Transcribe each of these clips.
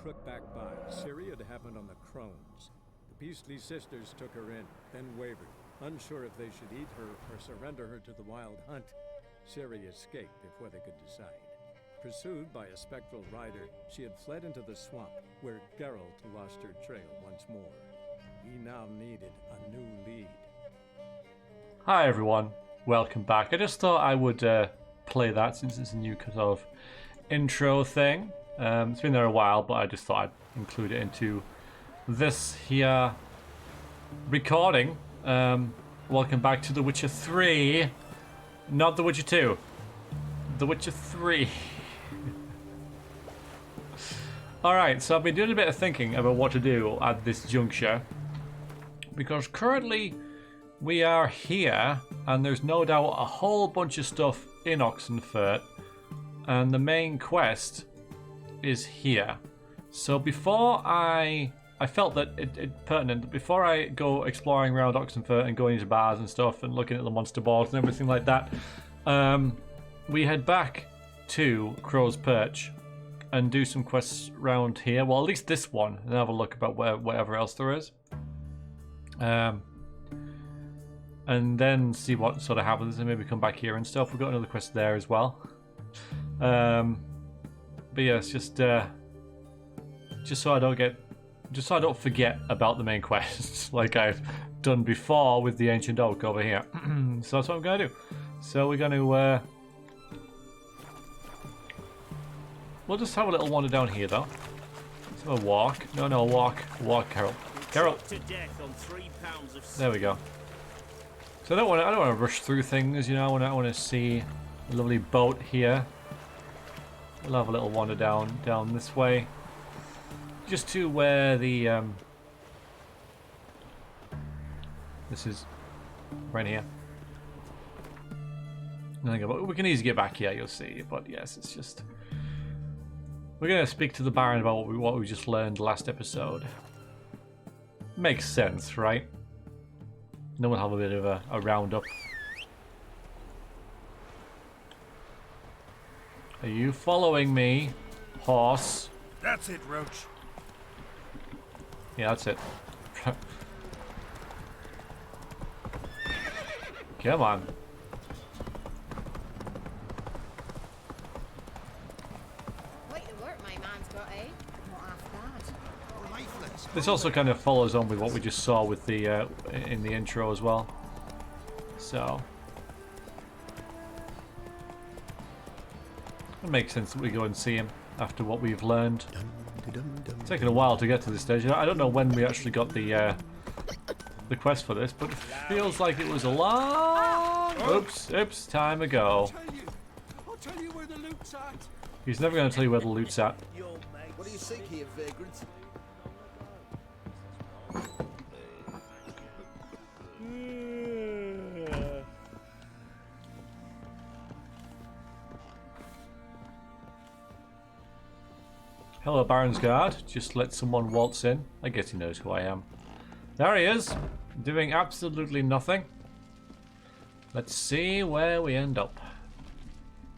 Crookback Bog, Ciri had happened on the crones. The Beastly sisters took her in, then wavered, unsure if they should eat her or surrender her to the wild hunt. Ciri escaped before they could decide. Pursued by a spectral rider, she had fled into the swamp, where Geralt lost her trail once more. He now needed a new lead. Hi everyone, welcome back. I just thought I would play that since it's a new sort of intro thing. It's been there a while, but I just thought I'd include it into this here recording. Welcome back to The Witcher 3, not The Witcher 2, The Witcher 3. Alright, so I've been doing a bit of thinking about what to do at this juncture, because currently we are here, and there's no doubt a whole bunch of stuff in Oxenfurt, and the main quest is here. So before I felt that it pertinent, before I go exploring around Oxenfurt and going into bars and stuff and looking at the monster balls and everything like that, we head back to Crow's Perch and do some quests around here. Well, at least this one, and have a look about whatever else there is. And then see what sort of happens, and maybe come back here and stuff. We've got another quest there as well. But yeah, it's just so I don't forget about the main quests, like I've done before with the Ancient Oak over here. So that's what I'm gonna do. So we're gonna we'll just have a little wander down here, though. Let's have a walk. No, walk, Carol. There we go. So I don't want to rush through things, you know. I want to see a lovely boat here. We'll have a little wander down this way, just to where the this is right here. We can easily get back here, you'll see. But yes, it's just we're gonna speak to the Baron about what we just learned last episode. Makes sense, right? Then we'll have a bit of a roundup. Are you following me, horse? That's it, Roach. Yeah, that's it. Come on. Quite the work my man's got, eh? Not half bad. This also kind of follows on with what we just saw with the in the intro as well. So it makes sense that we go and see him after what we've learned. It's taken a while to get to this stage. I don't know when we actually got the quest for this, but it feels like it was a long oops time ago. I'll tell you where the loot's at. He's never going to tell you where the loot's at. What do you seek here, vagrant? Hello, Baron's Guard. Just let someone waltz in. I guess he knows who I am. There he is, doing absolutely nothing. Let's see where we end up.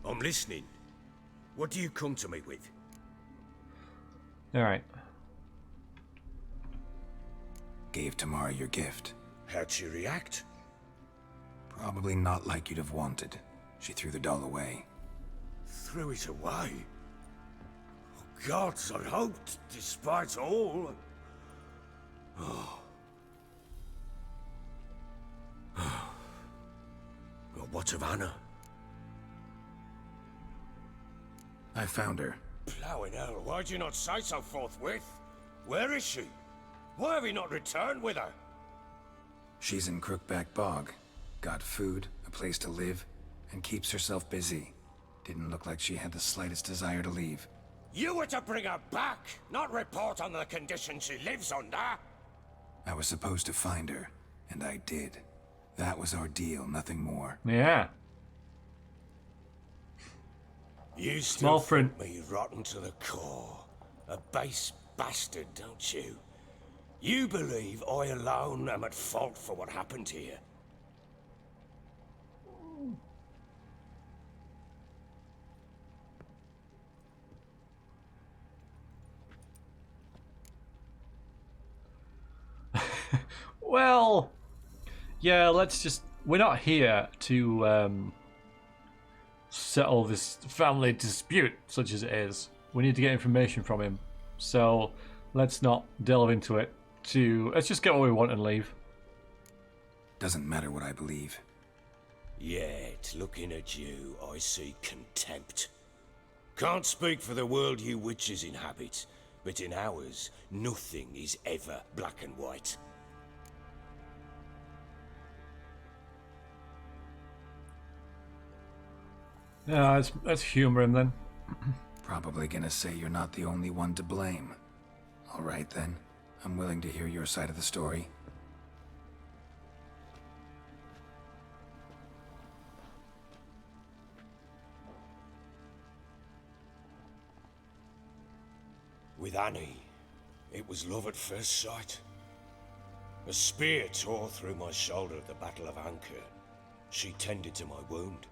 I'm listening. What do you come to me with? Alright. Gave Tamara your gift. How'd she react? Probably not like you'd have wanted. She threw the doll away. Threw it away? Oh, gods, I hoped, despite all. Oh. Well, what of Anna? I found her. Plowing hell, why'd you not say so forthwith? Where is she? Why have you not returned with her? She's in Crookback Bog. Got food, a place to live, and keeps herself busy. Didn't look like she had the slightest desire to leave. You were to bring her back, not report on the conditions she lives under. I was supposed to find her, and I did. That was our deal, nothing more. Yeah. You Small still print. think me rotten to the core. A base bastard, don't you? You believe I alone am at fault for what happened here. Well, yeah, let's just... We're not here to settle this family dispute, such as it is. We need to get information from him. So let's not delve into it. Let's just get what we want and leave. Doesn't matter what I believe. Yet, looking at you, I see contempt. Can't speak for the world you witches inhabit, but in ours, nothing is ever black and white. Yeah, let's humor him then. Probably gonna say you're not the only one to blame. All right then. I'm willing to hear your side of the story. With Annie, it was love at first sight. A spear tore through my shoulder at the Battle of Anchor. She tended to my wound.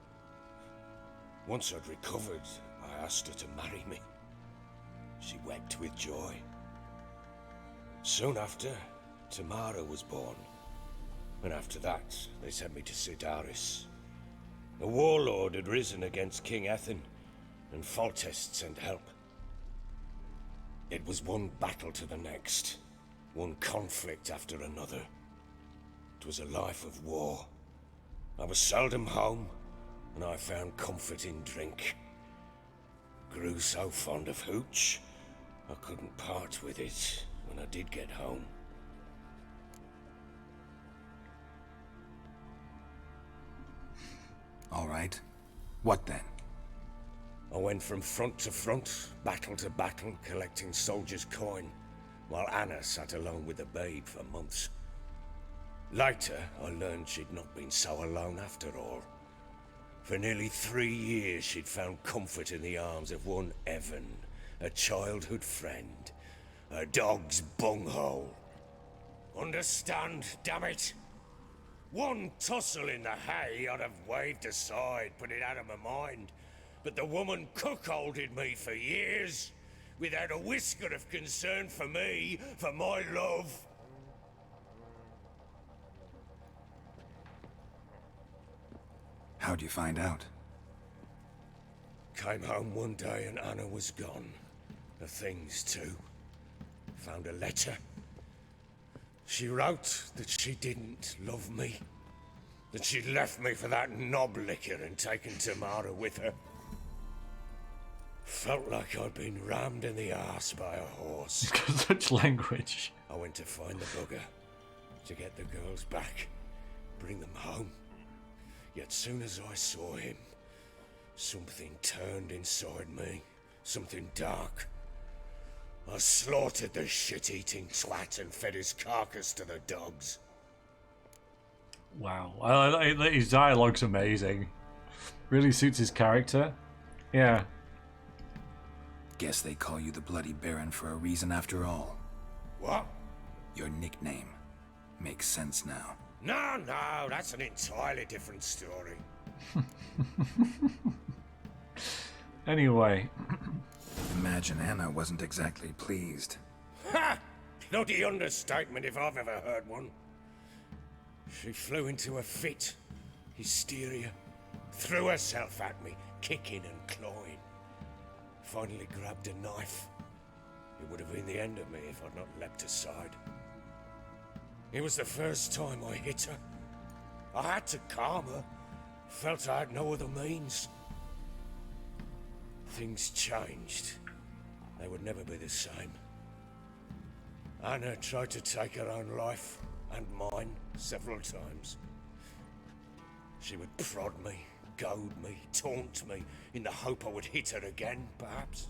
Once I'd recovered, I asked her to marry me. She wept with joy. Soon after, Tamara was born. And after that, they sent me to Sidaris. A warlord had risen against King Ethan, and Foltest sent help. It was one battle to the next, one conflict after another. It was a life of war. I was seldom home, and I found comfort in drink. Grew so fond of hooch, I couldn't part with it when I did get home. All right. What then? I went from front to front, battle to battle, collecting soldiers' coin, while Anna sat alone with the babe for months. Later, I learned she'd not been so alone after all. For nearly 3 years, she'd found comfort in the arms of one Evan, a childhood friend, a dog's bunghole. Understand, damn it? One tussle in the hay I'd have waved aside, put it out of my mind. But the woman cuckolded me for years, without a whisker of concern for me, for my love. How'd you find out? Came home one day and Anna was gone. The things too. Found a letter. She wrote that she didn't love me. That she'd left me for that knob licker and taken Tamara with her. Felt like I'd been rammed in the arse by a horse. He's got such language. I went to find the bugger, to get the girls back, bring them home. Yet soon as I saw him, something turned inside me, something dark. I slaughtered the shit-eating twat and fed his carcass to the dogs. Wow. His dialogue's amazing. Really suits his character. Yeah. Guess they call you the Bloody Baron for a reason after all. What? Your nickname. Makes sense now. No, that's an entirely different story. Anyway. Imagine Anna wasn't exactly pleased. Ha! Bloody understatement if I've ever heard one. She flew into a fit. Hysteria. Threw herself at me, kicking and clawing. Finally grabbed a knife. It would have been the end of me if I'd not leapt aside. It was the first time I hit her. I had to calm her. Felt I had no other means. Things changed. They would never be the same. Anna tried to take her own life, and mine, several times. She would prod me, goad me, taunt me, in the hope I would hit her again, perhaps.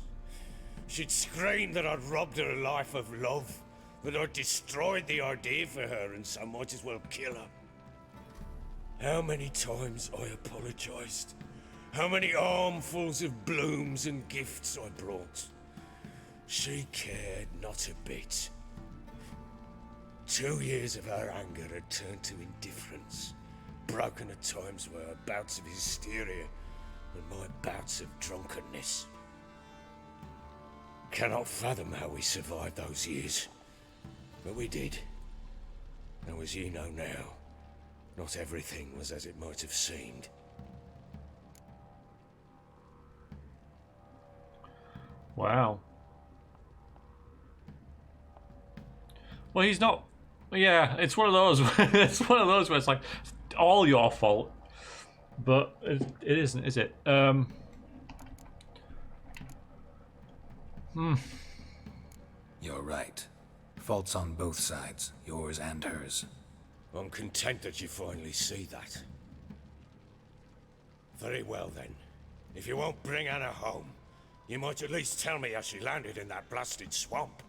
She'd scream that I'd robbed her life of love, that I'd destroyed the idea for her, and so might as well kill her. How many times I apologized. How many armfuls of blooms and gifts I brought. She cared not a bit. 2 years of her anger had turned to indifference, broken at times by her bouts of hysteria and my bouts of drunkenness. Cannot fathom how we survived those years, but we did. Now, as you know now, not everything was as it might have seemed. Wow. Well, he's not. Yeah, it's one of those. It's one of those where it's like it's all your fault, but it isn't, is it? You're right. Faults on both sides, yours and hers. I'm content that you finally see that. Very well then. If you won't bring Anna home, you might at least tell me how she landed in that blasted swamp.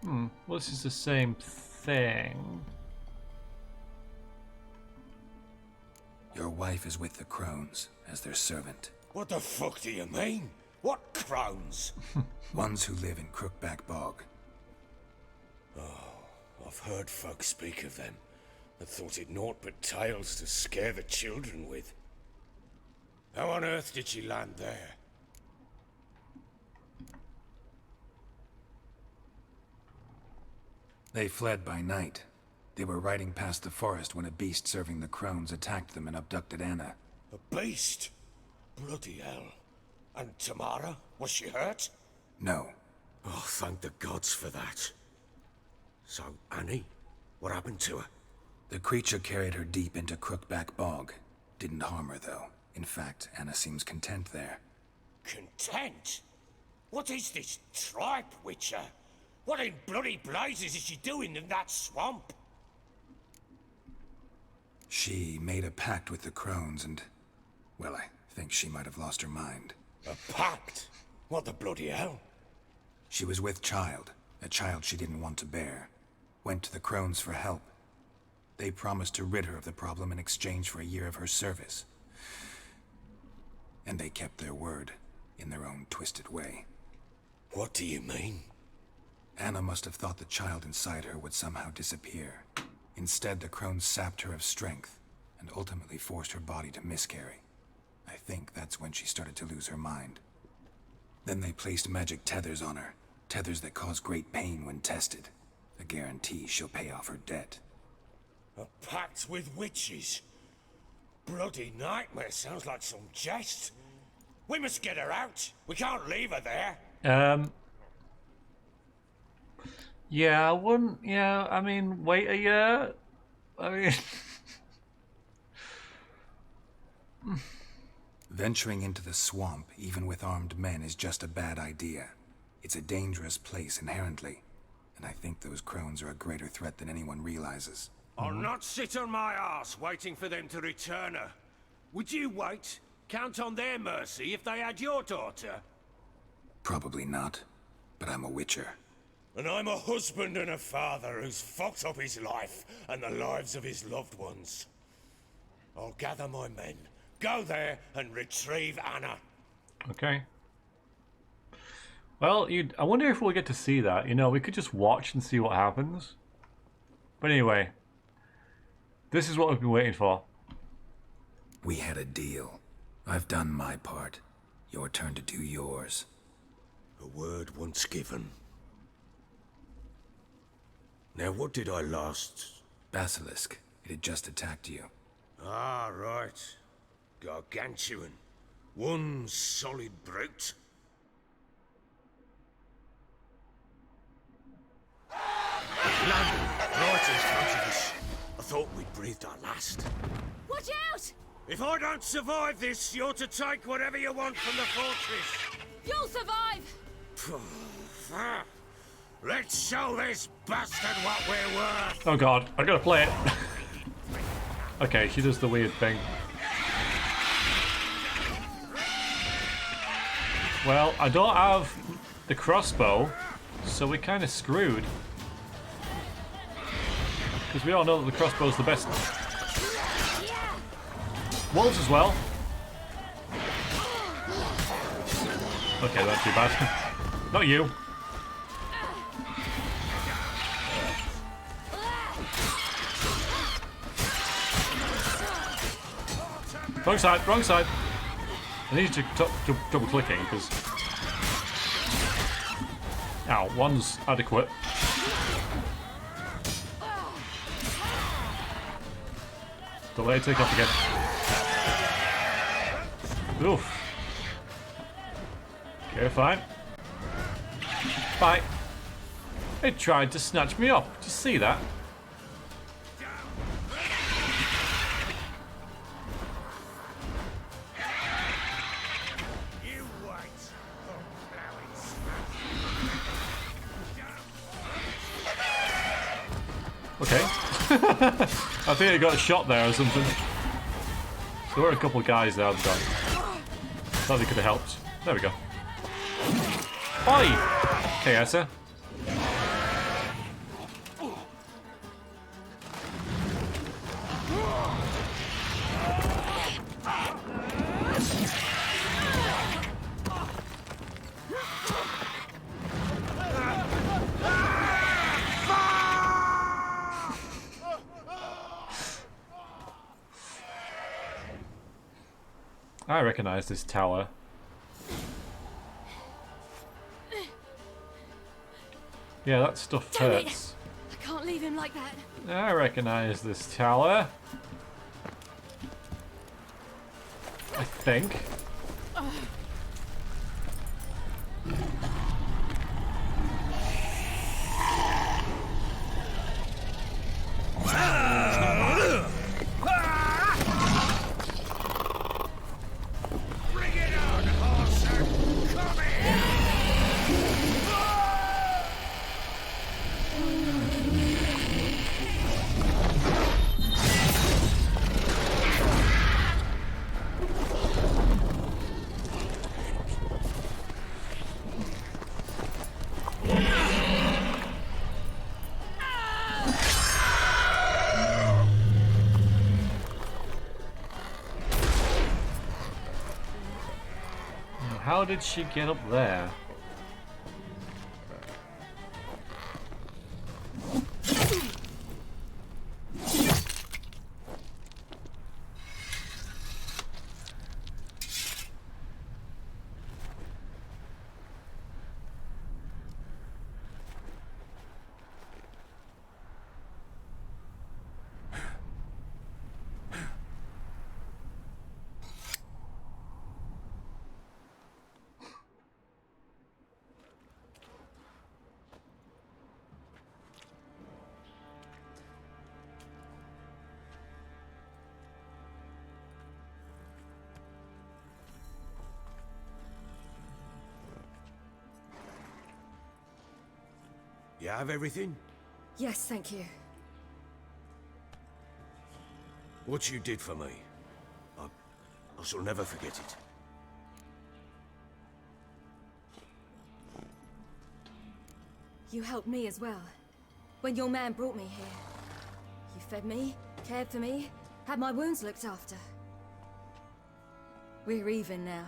Well, this is the same thing. Your wife is with the crones as their servant. What the fuck do you mean? What crones? Ones who live in Crookback Bog. I've heard folk speak of them, but thought it naught but tales to scare the children with. How on earth did she land there? They fled by night. They were riding past the forest when a beast serving the crones attacked them and abducted Anna. A beast? Bloody hell. And Tamara? Was she hurt? No. Oh, thank the gods for that. So, Annie? What happened to her? The creature carried her deep into Crookback Bog. Didn't harm her, though. In fact, Anna seems content there. Content? What is this tripe, Witcher? What in bloody blazes is she doing in that swamp? She made a pact with the crones and... well, I think she might have lost her mind. A pact? What the bloody hell? She was with child, a child she didn't want to bear. Went to the crones for help. They promised to rid her of the problem in exchange for a year of her service. And they kept their word, in their own twisted way. What do you mean? Anna must have thought the child inside her would somehow disappear. Instead, the crones sapped her of strength, and ultimately forced her body to miscarry. I think that's when she started to lose her mind. Then they placed magic tethers on her, tethers that cause great pain when tested. A guarantee she'll pay off her debt. A pact with witches? Bloody nightmare, sounds like some jest. We must get her out. We can't leave her there. Yeah, I wouldn't. Yeah, I mean, wait a year. I mean, Venturing into the swamp, even with armed men, is just a bad idea. It's a dangerous place inherently, and I think those crones are a greater threat than anyone realizes. I'll not sit on my ass waiting for them to return her. Would you wait? Count on their mercy if they had your daughter? Probably not, but I'm a witcher. And I'm a husband and a father who's fucked up his life and the lives of his loved ones. I'll gather my men, go there and retrieve Anna. okay. Well, I wonder if we'll get to see that. You know, we could just watch and see what happens. But anyway, this is what we've been waiting for. We had a deal. I've done my part. Your turn to do yours. A word once given. Now, what did I last... Basilisk. It had just attacked you. Ah, right. Gargantuan. One solid brute. Landing right in front of us. I thought we'd breathed our last. Watch out! If I don't survive this, you're to take whatever you want from the fortress. You'll survive! Let's show this bastard what we're worth. Oh god, I gotta play it. Okay, she does the weird thing. Well, I don't have the crossbow, so we're kind of screwed. Because we all know that the crossbow's the best. Wolves as well. Okay, that's too bad. Not you. Wrong side, wrong side. I need you to double clicking because Ow, one's adequate. Don't let it take off again. Oof. Okay, fine. Bye. It tried to snatch me up. Did you see that? Okay. I think it got shot there or something. There were a couple of guys there. Thought they could have helped. There we go. Oi! Hey, Essa. I recognize this tower. Yeah, that stuff hurts. I can't leave him like that. I recognize this tower. I think. How did she get up there? You have everything? Yes, thank you. What you did for me, I shall never forget it. You helped me as well. When your man brought me here. You fed me, cared for me, had my wounds looked after. We're even now.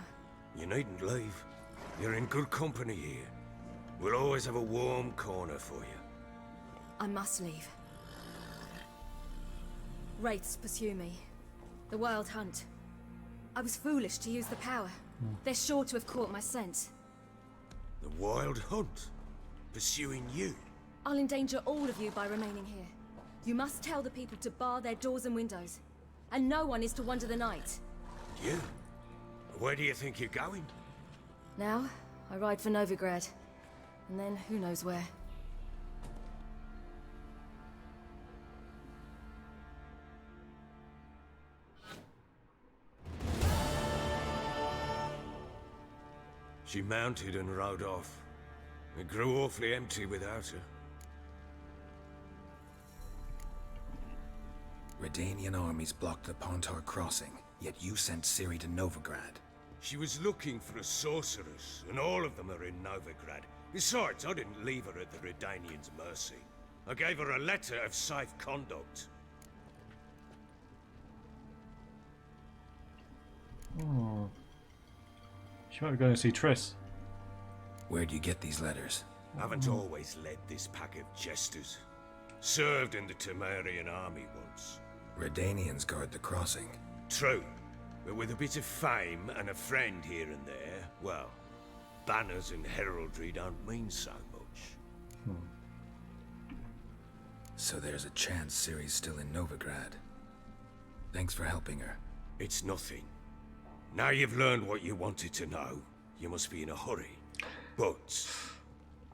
You needn't leave. You're in good company here. We'll always have a warm corner for you. I must leave. Wraiths pursue me. The Wild Hunt. I was foolish to use the power. They're sure to have caught my scent. The Wild Hunt? Pursuing you? I'll endanger all of you by remaining here. You must tell the people to bar their doors and windows. And no one is to wander the night. You? Where do you think you're going? Now, I ride for Novigrad. And then, who knows where. She mounted and rode off. It grew awfully empty without her. Redanian armies blocked the Pontar crossing, yet you sent Ciri to Novigrad. She was looking for a sorceress, and all of them are in Novigrad. Besides, I didn't leave her at the Redanians' mercy. I gave her a letter of safe conduct. She might be going to see Triss. Where'd you get these letters? Haven't always led this pack of jesters. Served in the Temerian army once. Redanians guard the crossing. True, but with a bit of fame and a friend here and there, well, banners and heraldry don't mean so much. So there's a chance Ciri's still in Novigrad. Thanks for helping her. It's nothing. Now you've learned what you wanted to know, you must be in a hurry. But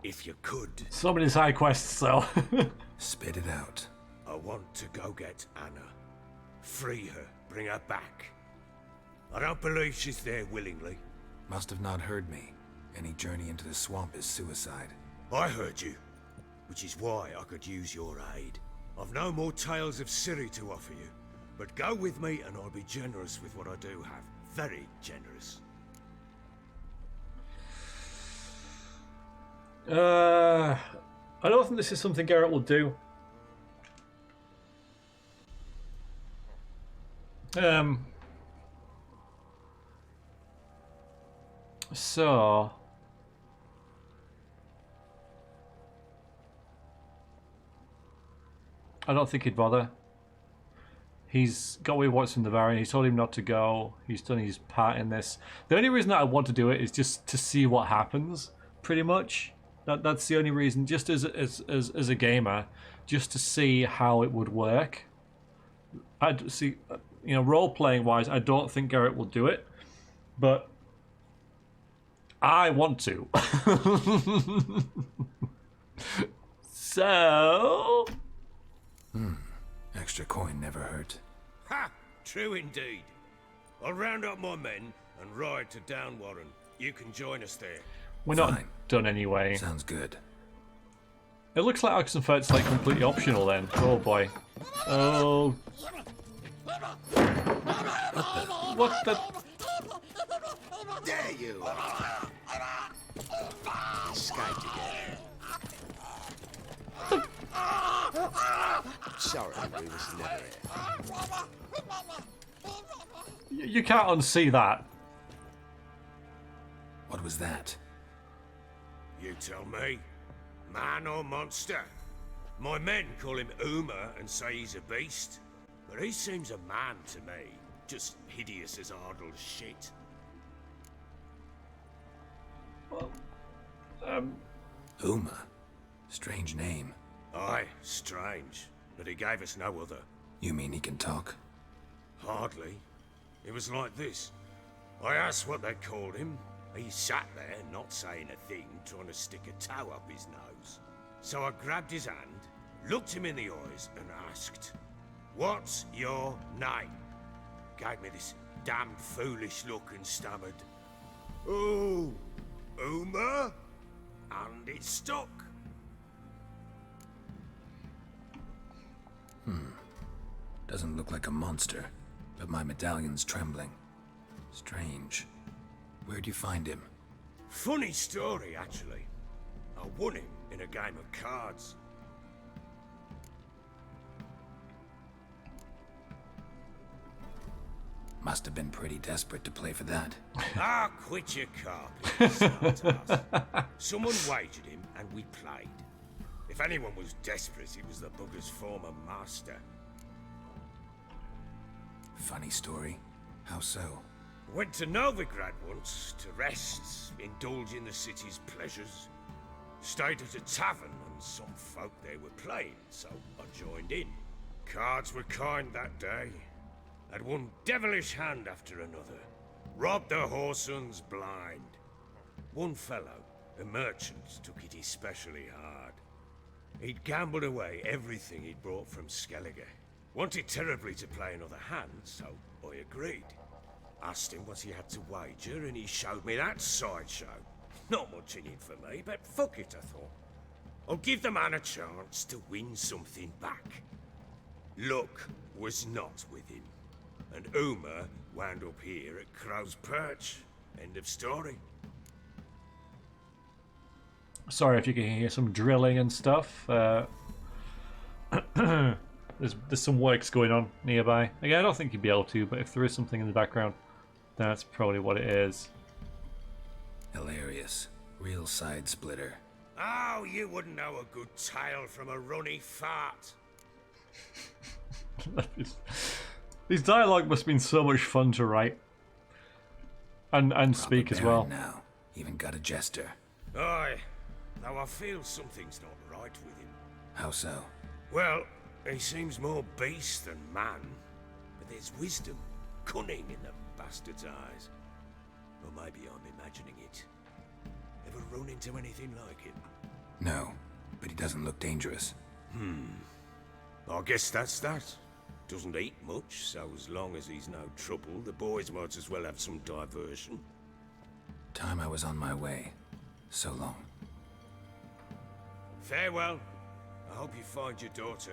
if you could, So many side quests, though. Spit it out. I want to go get Anna. Free her, bring her back. I don't believe she's there willingly. Must have not heard me. Any journey into the swamp is suicide. I heard you, which is why I could use your aid. I've no more tales of Ciri to offer you, but go with me and I'll be generous with what I do have. Very generous. I don't think this is something Garrett will do. So I don't think he'd bother. He's got away what's in the Baron. He's told him not to go. He's done his part in this. The only reason that I want to do it is just to see what happens, pretty much. That's the only reason, just as a gamer, just to see how it would work. I'd see, you know, role-playing wise, I don't think Garrett will do it, but I want to. So... Extra coin never hurt. Ha! True indeed. I'll round up my men and ride to Downwarren. You can join us there. We're not Fine. done anyway. Sounds good. It looks like Oxenfurt's like completely optional then. Oh boy. Oh. What the? There you are. Escaped again. Sorry, we was never here. You can't unsee that. What was that? You tell me. Man or monster? My men call him Uma and say he's a beast. But he seems a man to me. Just hideous as Ardle's shit. Uma. Strange name. Aye, strange. But he gave us no other. You mean he can talk? Hardly. It was like this. I asked what they called him. He sat there, not saying a thing, trying to stick a toe up his nose. So I grabbed his hand, looked him in the eyes, and asked, "What's your name?" Gave me this damn foolish look and stammered, "Oh, Uma?" And it stuck. Doesn't look like a monster, but my medallion's trembling. Strange. Where'd you find him? Funny story, actually. I won him in a game of cards. Must have been pretty desperate to play for that. Ah, quit your carpet, smartass. Someone wagered him, and we played. If anyone was desperate, it was the bugger's former master. Funny story. How so? Went to Novigrad once to rest, indulge in the city's pleasures. Stayed at a tavern, and some folk there were playing, so I joined in. Cards were kind that day. Had one devilish hand after another. Robbed the whoresons blind. One fellow, a merchant, took it especially hard. He'd gambled away everything he'd brought from Skellige. Wanted terribly to play another hand, so I agreed. Asked him what he had to wager, and he showed me that sideshow. Not much in it for me, but fuck it, I thought. I'll give the man a chance to win something back. Luck was not with him, and Uma wound up here at Crow's Perch. End of story. Sorry if you can hear some drilling and stuff. There's some works going on nearby. Again, I don't think you'd be able to, but if there is something in the background, that's probably what it is. Hilarious. Real side splitter. Oh, you wouldn't know a good tale from a runny fart. These dialogue must have been so much fun to write. And speak as well. Now. Even got a jester. Aye, though I feel something's not right with him. How so? Well, he seems more beast than man, but there's wisdom, cunning in the bastard's eyes. Or maybe I'm imagining it. Ever run into anything like him? No, but he doesn't look dangerous. I guess that's that. Doesn't eat much, so as long as he's no trouble, the boys might as well have some diversion. Time I was on my way. So long. Farewell. I hope you find your daughter.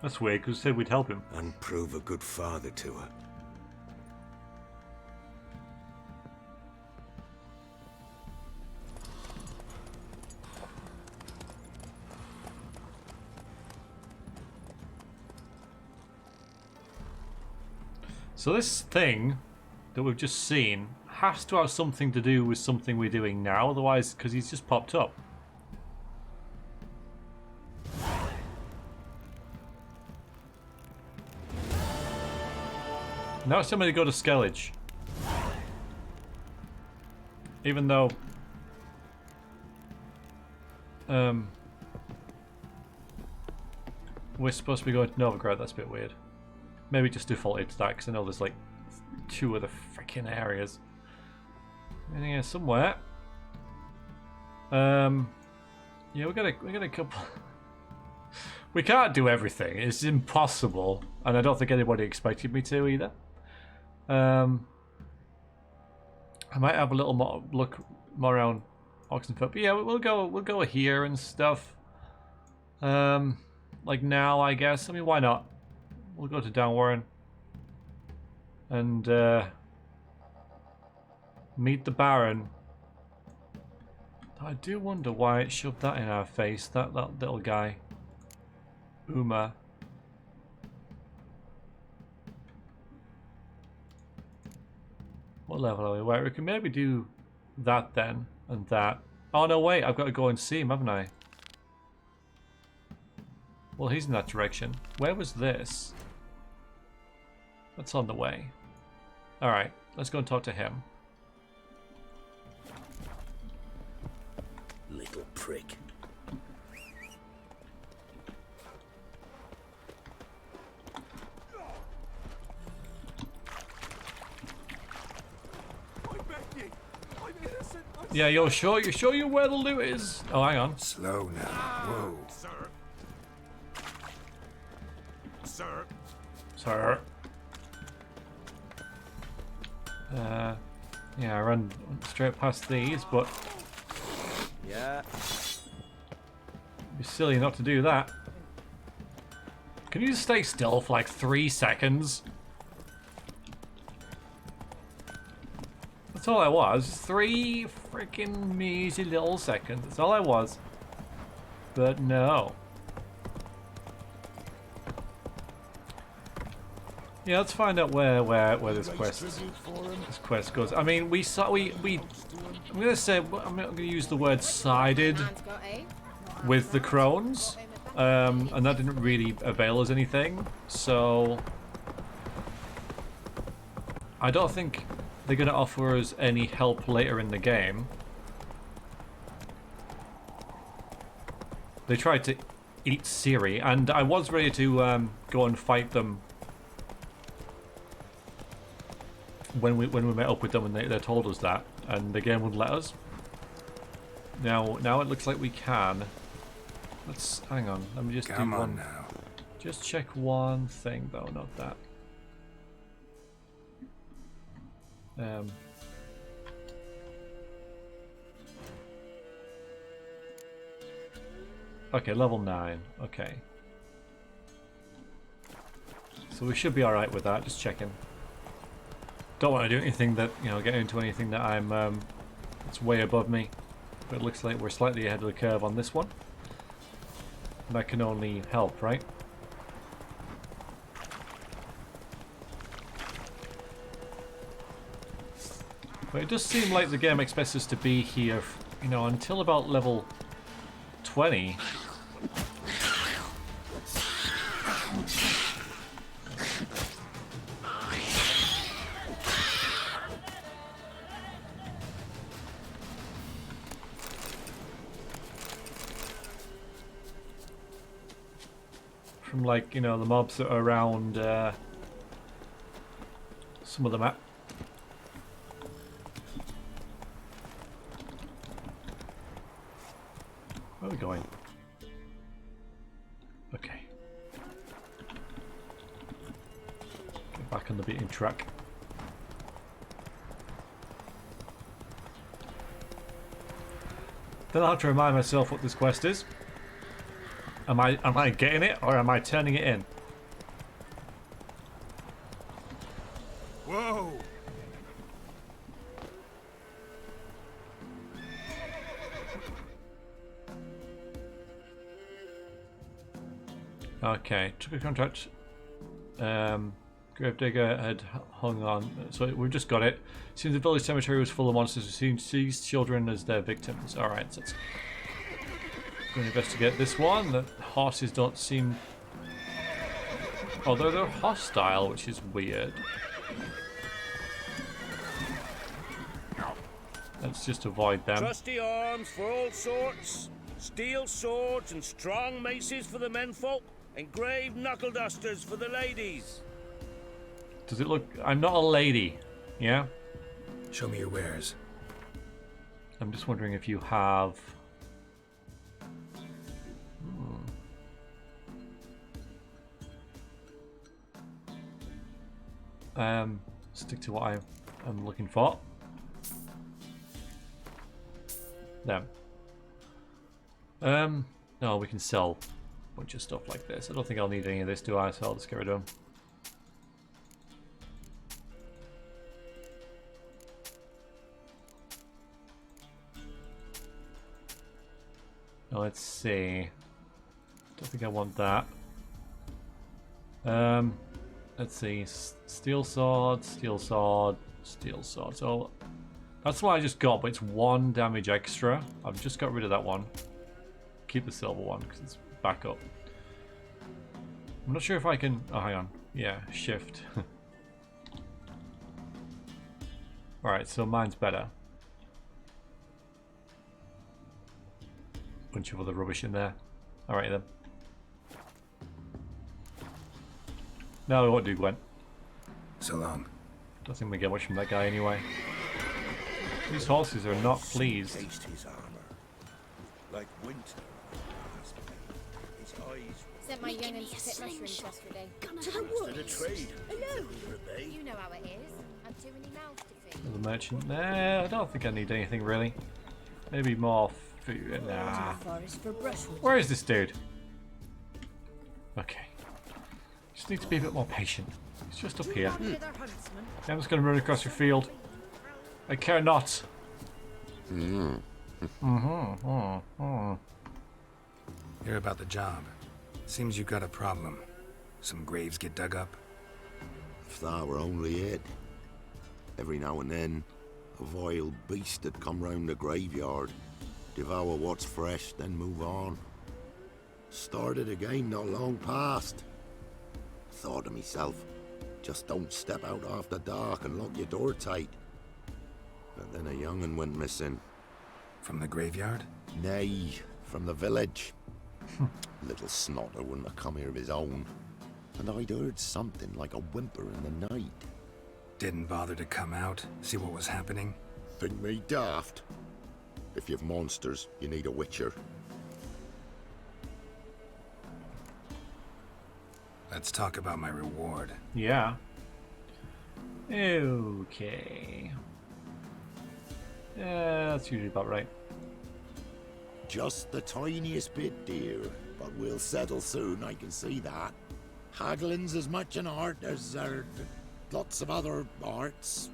That's weird, because we said we'd help him. And prove a good father to her. So this thing that we've just seen has to have something to do with something we're doing now, otherwise, because he's just popped up. Now it's somebody to go to Skellige. Even though we're supposed to be going to Novigrad, that's a bit weird. Maybe just defaulted to that because I know there's like 2 other freaking areas. Anything here somewhere? Yeah, we got a couple. We can't do everything. It's impossible, and I don't think anybody expected me to either. I might have a little more look more around Oxenford, but yeah, we'll go here and stuff. Like now, I guess. I mean, why not? We'll go to Downwarren and meet the Baron. I do wonder why it shoved that in our face, that little guy. Uma. What level are we? Wait, we can maybe do that then, and that. Oh no, wait, I've got to go and see him, haven't I? Well, he's in that direction. Where was this? That's on the way. Alright, let's go and talk to him. Little prick. Yeah, you're sure you're where the loot is? Oh, hang on. Slow now. Whoa. Sir. Sir. Yeah, I ran straight past these, but Yeah. it'd be silly not to do that. Can you just stay still for like 3 seconds? That's all I was. 3 freaking measly little seconds. That's all I was. But no. Yeah, let's find out where this quest goes. I mean, I'm gonna use the word sided with the crones, and that didn't really avail us anything. So I don't think they're gonna offer us any help later in the game. They tried to eat Ciri, and I was ready to go and fight them when we met up with them, and they told us that, and the game wouldn't let us. Now it looks like we can. Let's hang on. Let me just Come do on one. now. Just check one thing though, not that. Okay, level 9. Okay. So we should be alright with that, just checking. Don't want to do anything that, get into anything that I'm, that's way above me. But it looks like we're slightly ahead of the curve on this one. And that can only help, right? But it does seem like the game expects us to be here, until about level 20. from, like, you know, the mobs that are around some of the map. Where are we going? Okay. Get back on the beaten track. Then I'll have to remind myself what this quest is. Am I getting it or am I turning it in? Whoa! Okay, took a contract. Gravedigger had hung on, so we've just got it. Seems the village cemetery was full of monsters who seemed to seize children as their victims. Alright, so let's go and investigate this one. The horses don't seem... Although they're hostile, which is weird. Let's just avoid them. Trusty arms for all sorts, steel swords and strong maces for the menfolk, engraved knuckle dusters for the ladies. Does it look... I'm not a lady, yeah? Show me your wares. I'm just wondering if you have... Stick to what I'm looking for. Them. No, we can sell a bunch of stuff like this. I don't think I'll need any of this, do I? So I'll just get rid of them. Now, let's see. Don't think I want that. Let's see. Steel sword, steel sword, steel sword. So that's what I just got, but it's 1 damage extra. I've just got rid of that one. Keep the silver one because it's back up. I'm not sure if I can... Oh, hang on. Yeah, shift. Alright, so mine's better. Bunch of other rubbish in there. Alright then. No, we won't do Gwen. So long. Don't think we get much from that guy anyway. These horses are not pleased. Taste his armor, like winter. His eyes Sent my young'uns to pick mushrooms yesterday. To the to the woods. trade. Alone. You know how it is. I've too many mouths to feed. The merchant. Nah, I don't think I need anything really. Maybe more food. Nah. To the forest for brushwood. Where is this dude? Okay. Just need to be a bit more patient. It's just up here. With our huntsman. I'm just going to run across your field. I care not. Hear about the job. Seems you got a problem. Some graves get dug up. If that were only it. Every now and then, a vile beast would come round the graveyard, devour what's fresh, then move on. Started again not long past. Thought to myself, just don't step out after dark and lock your door tight. But then a young'un went missing. From the graveyard? Nay, from the village. Little snotter wouldn't have come here of his own. And I'd heard something like a whimper in the night. Didn't bother to come out, see what was happening? Think me daft? If you've monsters, you need a witcher. Let's talk about my reward. Yeah. Okay. Yeah, that's usually about right. Just the tiniest bit, dear. But we'll settle soon, I can see that. Haggling's as much an art as lots of other arts.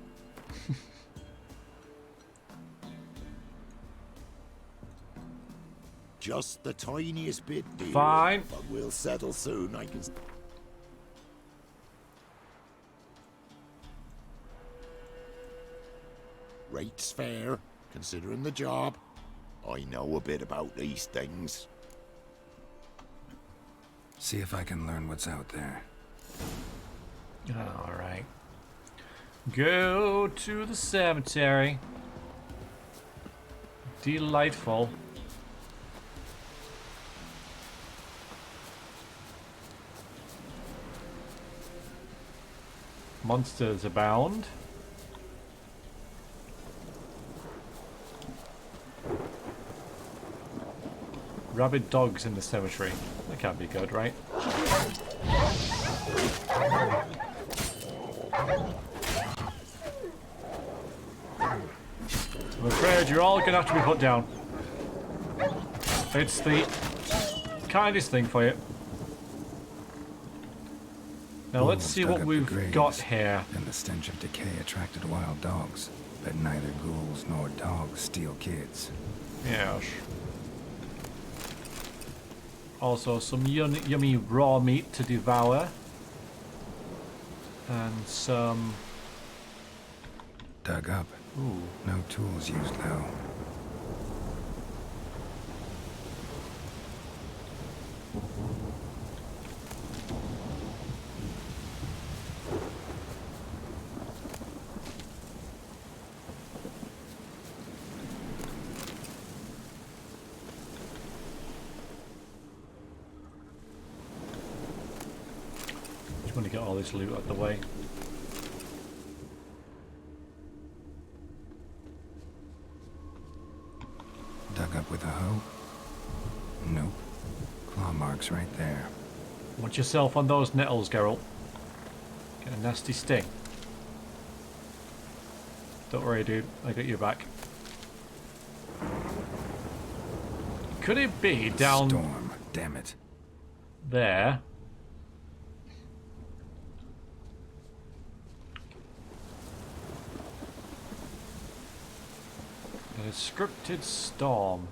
Just the tiniest bit, dear. Fine. But we'll settle soon, I can... Rate's fair, considering the job. I know a bit about these things. See if I can learn what's out there. Alright. Go to the cemetery. Delightful. Monsters abound. Rabid dogs in the cemetery. That can't be good, right? I'm afraid you're all gonna have to be put down. It's the kindest thing for you. Now let's see what we've got here. And the stench of decay attracted wild dogs, but neither ghouls nor dogs steal kids. Yes. Also some yummy raw meat to devour. And some... Dug up. Ooh. No tools used though. Just want to get all this loot out of the way. Dug up with a hoe? Nope. Claw marks right there. Watch yourself on those nettles, Geralt. Get a nasty sting. Don't worry, dude. I got your back. Could it be down Storm, damn it. there? A scripted storm.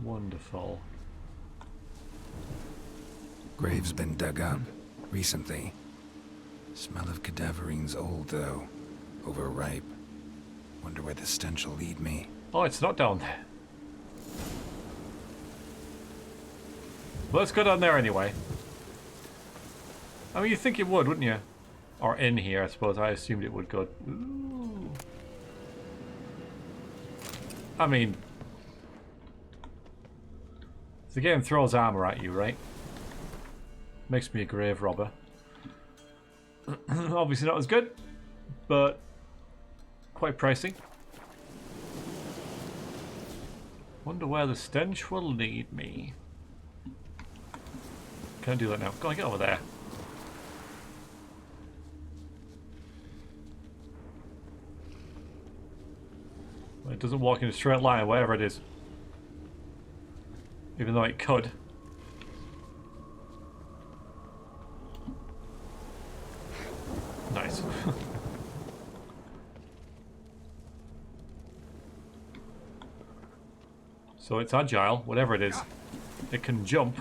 Wonderful. Grave's been dug up recently. Smell of cadaverines old though. Overripe. Wonder where the stench will lead me. Oh, it's not down there. Well, let's go down there anyway. I mean, you'd think it would, wouldn't you? Or in here, I suppose. I assumed it would go. Ooh. I mean, the game throws armor at you, right? Makes me a grave robber. Obviously not as good, but quite pricey. Wonder where the stench will lead me. Can't do that now. Go on, get over there. It doesn't walk in a straight line, whatever it is. Even though it could. Nice. So it's agile, whatever it is. It can jump.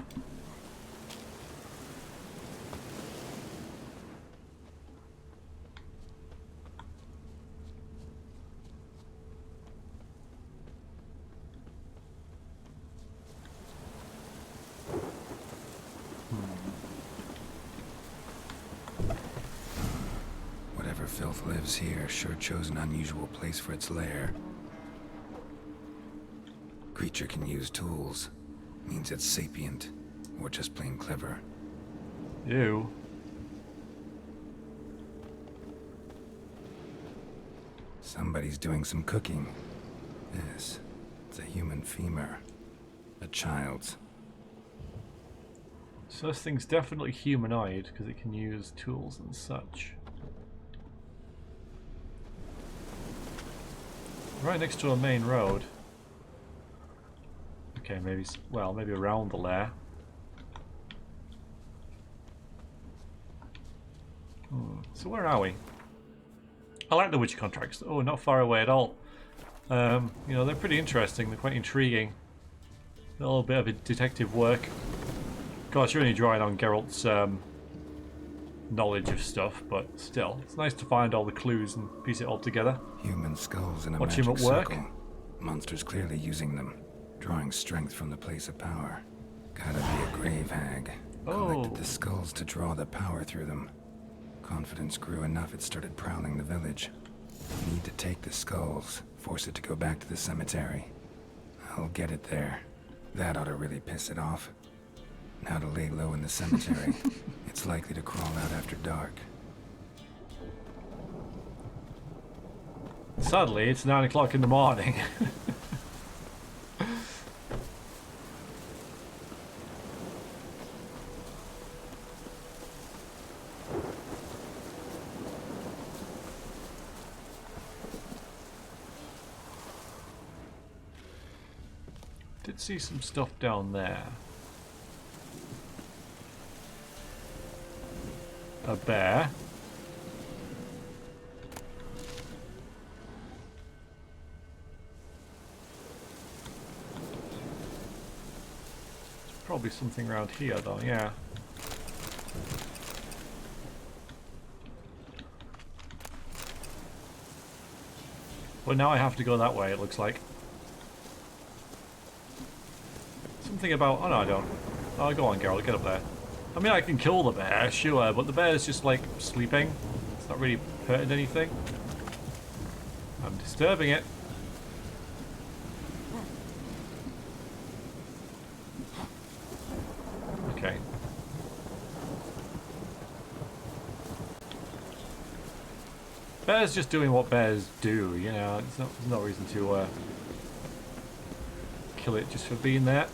Whatever filth lives here sure chose an unusual place for its lair. Creature can use tools. Means it's sapient, or just plain clever. Ew. Somebody's doing some cooking. Yes, it's a human femur. A child's. So this thing's definitely humanoid because it can use tools and such. Right next to a main road. Okay, maybe, well, maybe around the lair. So where are we? I like the witch contracts. Oh, not far away at all. You know, they're pretty interesting. They're quite intriguing. A little bit of a detective work. Of course, you're only drawing on Geralt's knowledge of stuff, but still, it's nice to find all the clues and piece it all together. Human skulls in a Watch him magic at work. circle. Monsters clearly using them, drawing strength from the place of power. Gotta be a grave hag. Collected the skulls to draw the power through them. Confidence grew enough it started prowling the village. Need to take the skulls, force it to go back to the cemetery. I'll get it there. That ought to really piss it off. Now to lay low in the cemetery. It's likely to crawl out after dark. Sadly, it's 9 o'clock in the morning. Did see some stuff down there. A bear. There's probably something around here though, yeah. But now I have to go that way, it looks like. Something about... oh no, I don't. Oh, go on, Geralt, get up there. I mean, I can kill the bear, sure, but the bear is just, like, sleeping. It's not really hurting anything. I'm disturbing it. Okay. Bear's just doing what bears do, you know. There's no reason to kill it just for being there.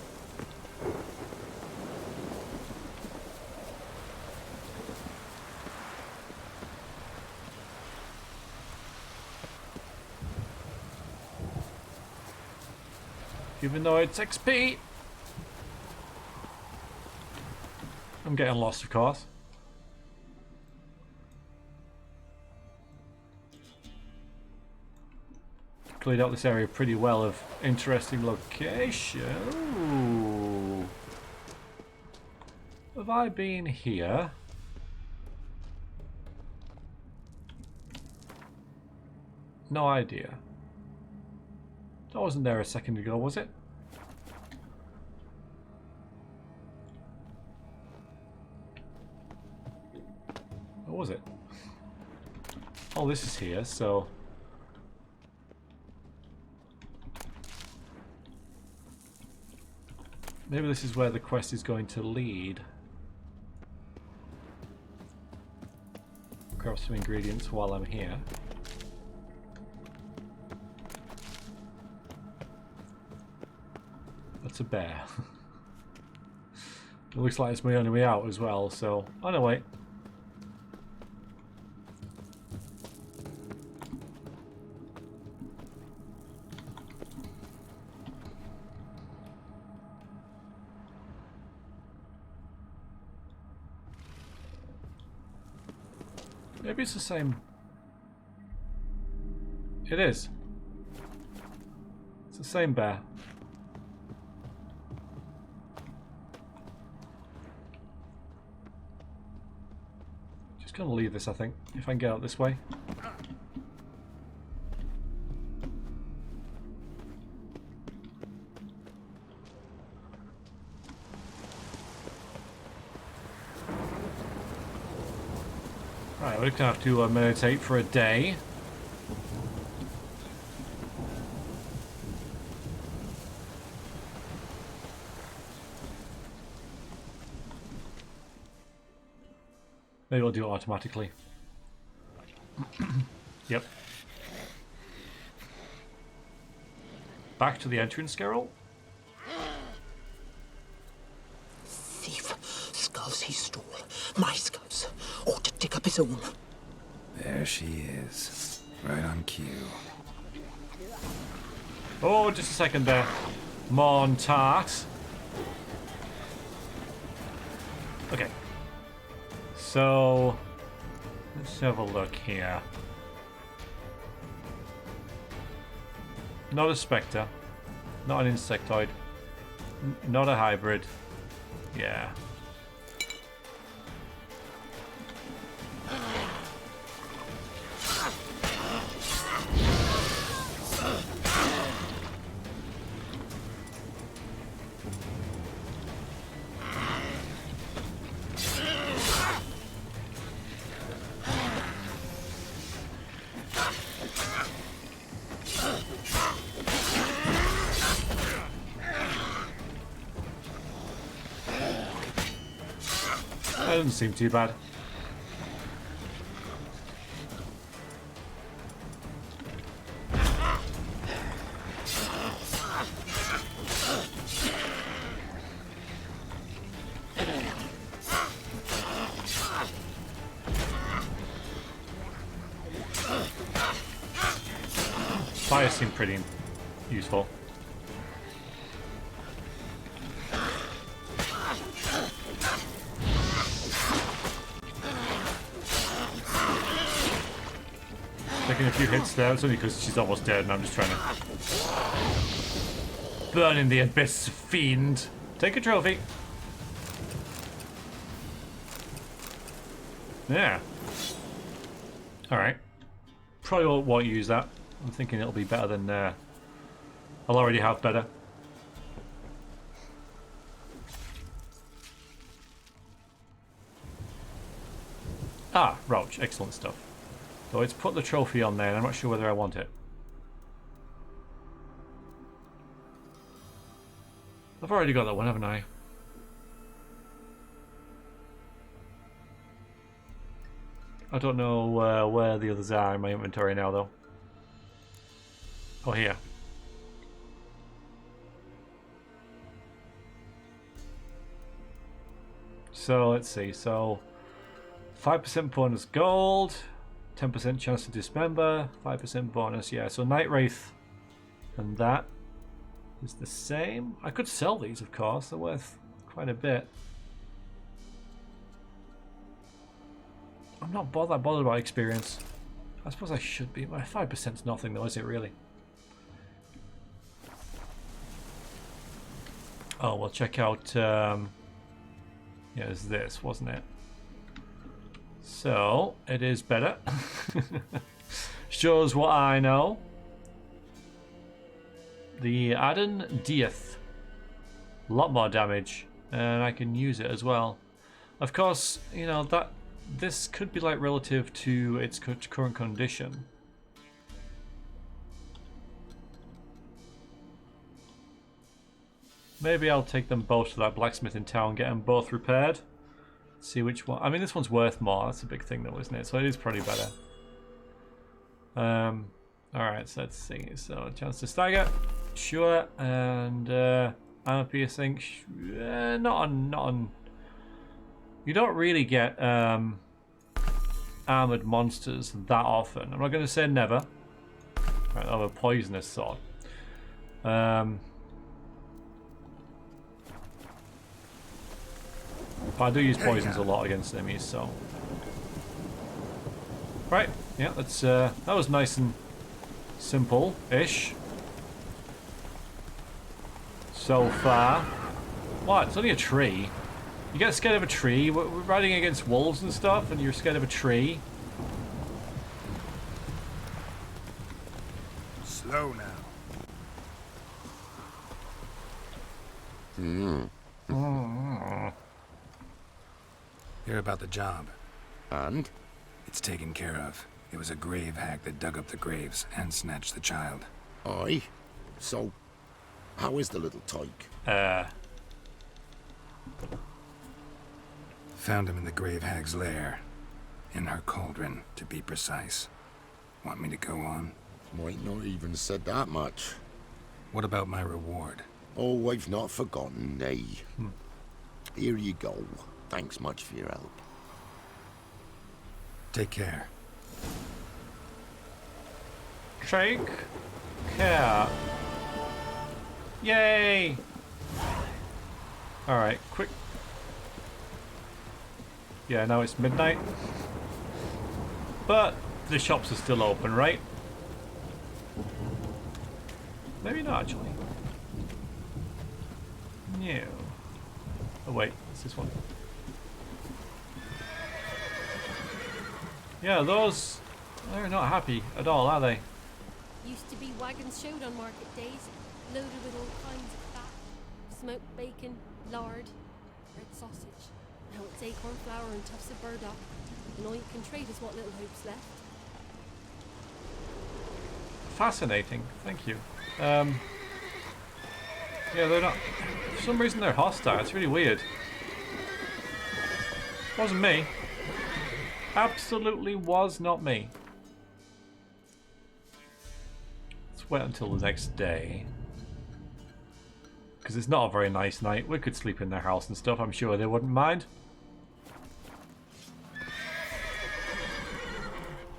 Even though it's XP. I'm getting lost, of course. Cleared out this area pretty well of interesting location. Ooh. Have I been here? No idea. That wasn't there a second ago, was it? What was it? Oh, this is here, so... maybe this is where the quest is going to lead. Grab some ingredients while I'm here. That's a bear. It looks like it's my only way out as well, so... oh no, wait. Maybe it's the same. It is. It's the same bear. Just gonna leave this, I think, if I can get out this way. Right, we're gonna have to meditate for a day. Maybe we'll do it automatically. Yep. Back to the entrance, Geralt. Thief. Skulls he stole. My skulls. Ought to dig up his own. There she is. Right on cue. Oh, just a second there. Montax. Okay. So, let's have a look here. Not a spectre. Not an insectoid. Not a hybrid. Yeah. That doesn't seem too bad. Fire seemed pretty useful. Taking a few hits there, it's only because she's almost dead and I'm just trying to burn in the abyss, fiend. Take a trophy. Yeah. Alright. Probably won't use that. I'm thinking it'll be better than I'll already have better. Ah, roach, excellent stuff. So let's put the trophy on there, and I'm not sure whether I want it. I've already got that one, haven't I? I don't know where the others are in my inventory now, though. Oh, here. So, let's see. So, 5% bonus gold, 10% chance to dismember, 5% bonus, yeah. So, Night Wraith and that is the same. I could sell these, of course. They're worth quite a bit. I'm not that bothered about experience. I suppose I should be. My 5% is nothing, though, is it really? Oh, we'll check out. Yeah, it's this, wasn't it? So it is better. Shows what I know. The Adden Dieth. A lot more damage, and I can use it as well. Of course, you know that this could be like relative to its current condition. Maybe I'll take them both to that blacksmith in town, get them both repaired. See which one. I mean, this one's worth more. That's a big thing, though, isn't it? So it is probably better. All right. So let's see. So chance to stagger, sure, and armor piercing. Not on. You don't really get armored monsters that often. I'm not going to say never. Right, I have a poisonous sword. But I do use poisons a lot against enemies, so. Right, yeah, that's that was nice and simple-ish. So far. What? It's only a tree. You get scared of a tree? We're riding against wolves and stuff, and you're scared of a tree? Slow now. Hear about the job. And? It's taken care of. It was a grave hag that dug up the graves and snatched the child. Aye. So, how is the little tyke? Found him in the grave hag's lair. In her cauldron, to be precise. Want me to go on? Might not even said that much. What about my reward? Oh, I've not forgotten, nay. Here you go. Thanks much for your help. Take care. Take care. Yay! Alright, quick. Yeah, now it's midnight. But the shops are still open, right? Maybe not, actually. No. Oh, wait. It's this one. Yeah, those... They're not happy at all, are they? Used to be wagons showed on market days, loaded with all kinds of fat, smoked bacon, lard, red sausage. Now it's acorn flour and tufts of burdock, and all you can trade is what little hope's left. Fascinating, thank you. Yeah, they're not... For some reason they're hostile, it's really weird. Wasn't me. Absolutely was not me. Let's wait until the next day. Because it's not a very nice night. We could sleep in their house and stuff. I'm sure they wouldn't mind.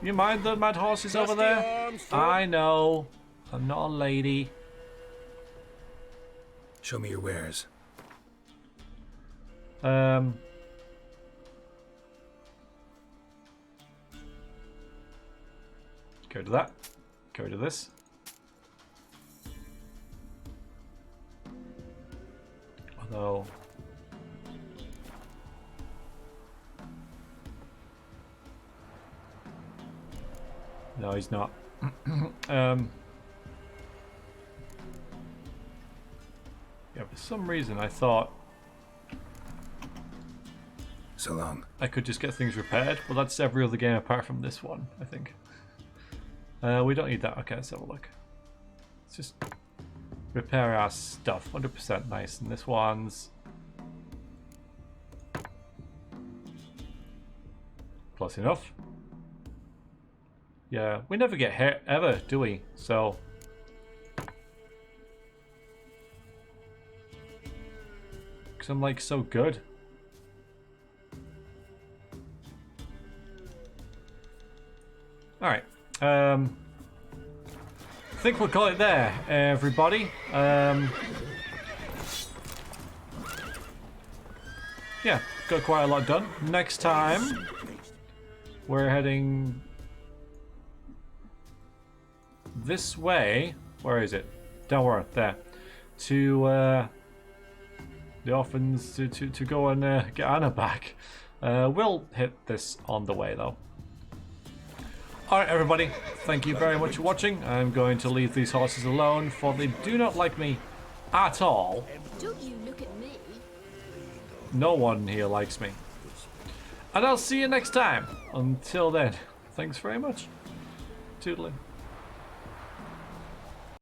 You mind the mad horses over there? I know. I'm not a lady. Show me your wares. Go to that. Go to this. Although... no, he's not. Yeah, for some reason I thought... so long. I could just get things repaired. Well, that's every other game apart from this one, I think. We don't need that. Okay, let's have a look. Let's just repair our stuff. 100% nice. And this one's... close enough. Yeah, we never get hit ever, do we? So... because I'm like so good. Alright. I think we'll call it there, everybody. Yeah, got quite a lot done. Next time, we're heading this way. Where is it? Don't worry, there. To the orphans to go and get Anna back. We'll hit this on the way though. Alright everybody, thank you very much for watching. I'm going to leave these horses alone, for they do not like me at all. Don't you look at me. No one here likes me. And I'll see you next time. Until then, thanks very much. Toodling.